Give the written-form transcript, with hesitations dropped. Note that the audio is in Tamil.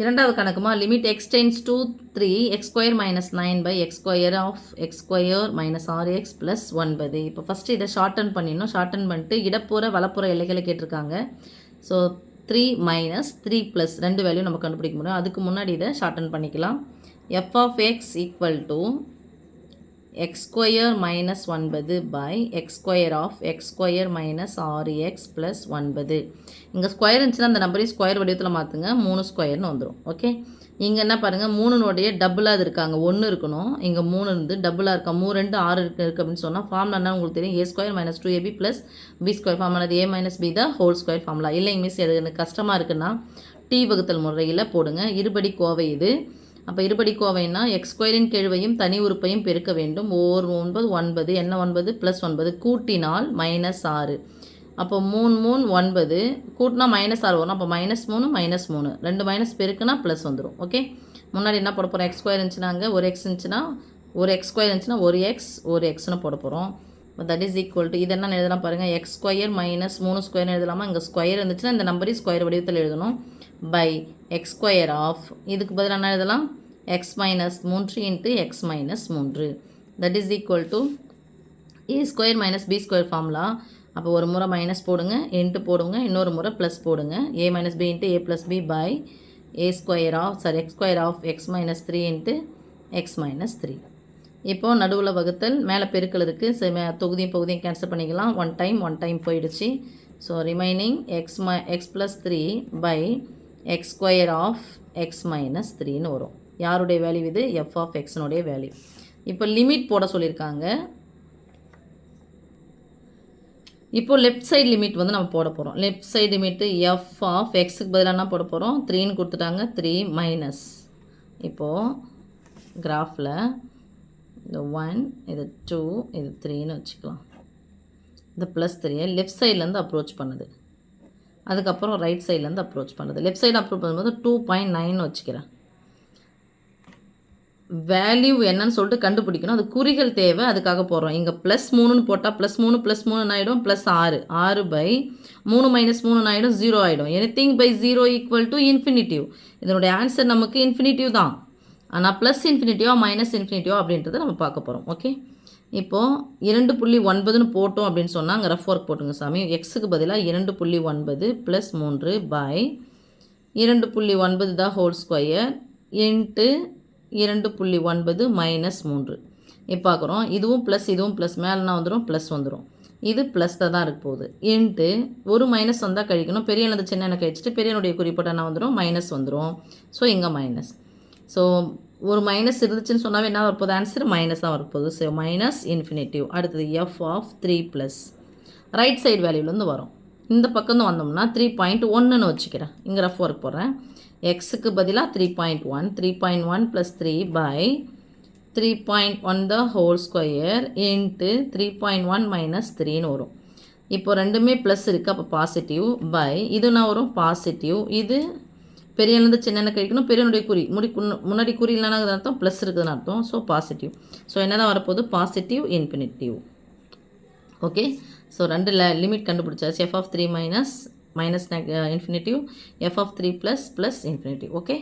இரண்டாவது கணக்குமா limit X tends to 3 X square minus 9 by X square of X square minus 6x plus 9. இப்போ ஃபஸ்ட்டு இதை ஷார்டன் பண்ணிடணும். ஷார்டன் பண்ணிட்டு இடப்புற வலப்புற எல்லைகளை கேட்டிருக்காங்க. ஸோ 3 மைனஸ் 3 ப்ளஸ் ரெண்டு வேல்யூ நம்ம கண்டுபிடிக்க முடியும். அதுக்கு முன்னாடி இதை ஷார்டன் பண்ணிக்கலாம். F of X equal to X square minus 9 by X square of X square minus 6x plus 9. இங்கே ஸ்கொயர் இருந்துச்சுன்னா அந்த நம்பரையும் ஸ்கொயர் வடிவத்தில் மாற்றுங்க. 3 ஸ்கொயர்னு வந்துடும். ஓகே, இங்கே என்ன பாருங்கள், 3னுடைய டபுளாக அது இருக்காங்க. 1 இருக்கணும், இங்கே 3 இருந்து டபுளாக இருக்கா. 3 2 6 இருக்குது அப்படின்னு சொன்னால் ஃபார்முலா என்ன உங்களுக்கு தெரியும். a square minus 2ab plus b square formula a minus b தான் ஹோல் ஸ்கொயர் ஃபார்முலா. இல்லைங்க மிஸ், எது எனக்கு கஷ்டமாக இருக்குன்னா டி வகுத்தல் முறையில் போடுங்க. இருபடி கோவை இது. அப்போ இருபடி கோவைன்னா எக்ஸ் ஸ்கொயரின் கெழுவையும் தனி உறுப்பையும் பெருக்க வேண்டும். ஓர் 9 9 என்ன 9 ப்ளஸ் 9 கூட்டினால் மைனஸ் 6. அப்போ 3 3 9 கூட்டினா மைனஸ் 6 வரும். அப்போ -3 -3 ரெண்டு மைனஸ் பெருக்குனா ப்ளஸ் வந்துடும். ஓகே, முன்னாடி என்ன போட போகிறோம், எக்ஸ் ஸ்கொயர் இருந்துச்சுனாங்க ஒரு எக்ஸ் இருந்துச்சுன்னா ஒரு எக்ஸ் ஸ்கொயர் இருந்துச்சுன்னா ஒரு எக்ஸ்னு போட போகிறோம். தட் இஸ் ஈக்குவல் டு இது என்ன எழுதலாம் பாருங்கள், எக்ஸ் ஸ்கொயர் மைனஸ் 3 ஸ்கொயர்னு எழுதலாமா. இங்கே ஸ்கொயர் இருந்துச்சுன்னா இந்த நம்பரையும் ஸ்கொயர் வடிவத்தில் எழுதணும். பை எக்ஸ் ஸ்கொயர் ஆஃப் இதுக்கு பதில் என்ன எழுதலாம், X minus 3 into X minus 3. That is equal to A square minus B square formula. அப்போ ஒரு முறை மைனஸ் போடுங்க, இன்ட்டு போடுங்க, இன்னொரு முறை ப்ளஸ் போடுங்க. A minus B into A plus B by A square of X square of X minus 3 into X minus 3. இப்போது நடுவில் வகுத்தல், மேலே பெருக்கல் இருக்குது. தொகுதியும் பகுதியும் கேன்சல் பண்ணிக்கலாம். ஒன் டைம் போயிடுச்சு. So remaining X plus 3 by X square of X minus 3ன்னு வரும். யாருடைய வேல்யூ இது, எஃப் ஆஃப் எக்ஸனுடைய வேல்யூ. இப்போ லிமிட் போட சொல்லியிருக்காங்க. இப்போ லெஃப்ட் சைடு லிமிட் வந்து நம்ம போட போகிறோம். Left side limit F of எக்ஸுக்கு பதிலாக என்ன போட போகிறோம், 3ன்னு கொடுத்துட்டாங்க. 3 மைனஸ் இப்போது கிராஃபில் இது 1 இது 2 இது 3ன்னு வச்சுக்கலாம். இந்த ப்ளஸ் 3 லெஃப்ட் சைட்லேருந்து அப்ரோச் பண்ணுது, அதுக்கப்புறம் ரைட் சைட்லேருந்து அப்ரோச் பண்ணுது. லெஃப்ட் சைடு அப்ரோச் பண்ணும்போது 2.9 வச்சுக்கிறேன். வேல்யூ என்னன்னு சொல்லிட்டு கண்டுபிடிக்கணும். அது குறிகள் தேவை, அதுக்காக போடுறோம். இங்கே +3ன்னு போட்டால் +3 ஆகிடும், +6 6 பை 3 - 3 ஆகிடும், 0 ஆகிடும். Anything by 0 equal to infinitive. இதனுடைய ஆன்சர் நமக்கு இன்ஃபினிட்டிவ் தான். ஆனால் ப்ளஸ் இன்ஃபினிட்டிவா மைனஸ் இன்ஃபினிட்டிவா அப்படின்றத நம்ம பார்க்க போகிறோம். ஓகே, இப்போது 2.9ன்னு போட்டோம் அப்படின்னு சொன்னால் அங்கே ரஃப் ஒர்க் போட்டுங்க சாமி. எக்ஸுக்கு பதிலாக 2.9 + 3 பை 2.9 தான் ஹோல் ஸ்கொயர் இன்ட்டு 2.9 - 3. இப்போ பார்க்குறோம், இதுவும் ப்ளஸ் மேலேனா வந்துடும், ப்ளஸ் வந்துடும். இது ப்ளஸில் தான் இருக்க போகுது. இன்ட்டு ஒரு மைனஸ் வந்தால் கழிக்கணும். பெரிய எனது சின்ன என்ன கழிச்சிட்டு பெரியனுடைய குறிப்பிட்ட என்ன வந்துடும், மைனஸ் வந்துடும். ஸோ இங்கே மைனஸ். ஸோ ஒரு மைனஸ் இருந்துச்சுன்னு சொன்னாவே என்ன வரப்போகுது, ஆன்சர் மைனஸ் தான் வரப்போகுது. So minus infinitive. அடுத்தது F of 3 plus right side வேல்யூலேருந்து வரும். இந்த பக்கம் வந்தோம்னா 3.1ன்னு வச்சுக்கிறேன். இங்கே ரஃப் ஒர்க் போடுறேன். எக்ஸுக்கு பதிலாக 3.1 3.1 + 3 by 3.1 the whole square into 3.1 - 3ன்னு வரும். இப்போ ரெண்டுமே ப்ளஸ் இருக்குது, அப்போ பாசிட்டிவ் பை இதுனா வரும் பாசிட்டிவ். இது பெரியலேருந்து சின்ன கழிக்கணும். பெரியனுடைய குறி முன்னாடி குறி இல்லைன்னா அர்த்தம் ப்ளஸ் இருக்குதுன்னு அர்த்தம். So positive. ஸோ என்ன தான் வரப்போகுது, பாசிட்டிவ் இன்ஃபினிட்டிவ். ஓகே, ஸோ ரெண்டு லிமிட் கண்டுபிடிச்சாச்சு. F of 3 minus infinitive, F of 3 plus infinitive. Okay.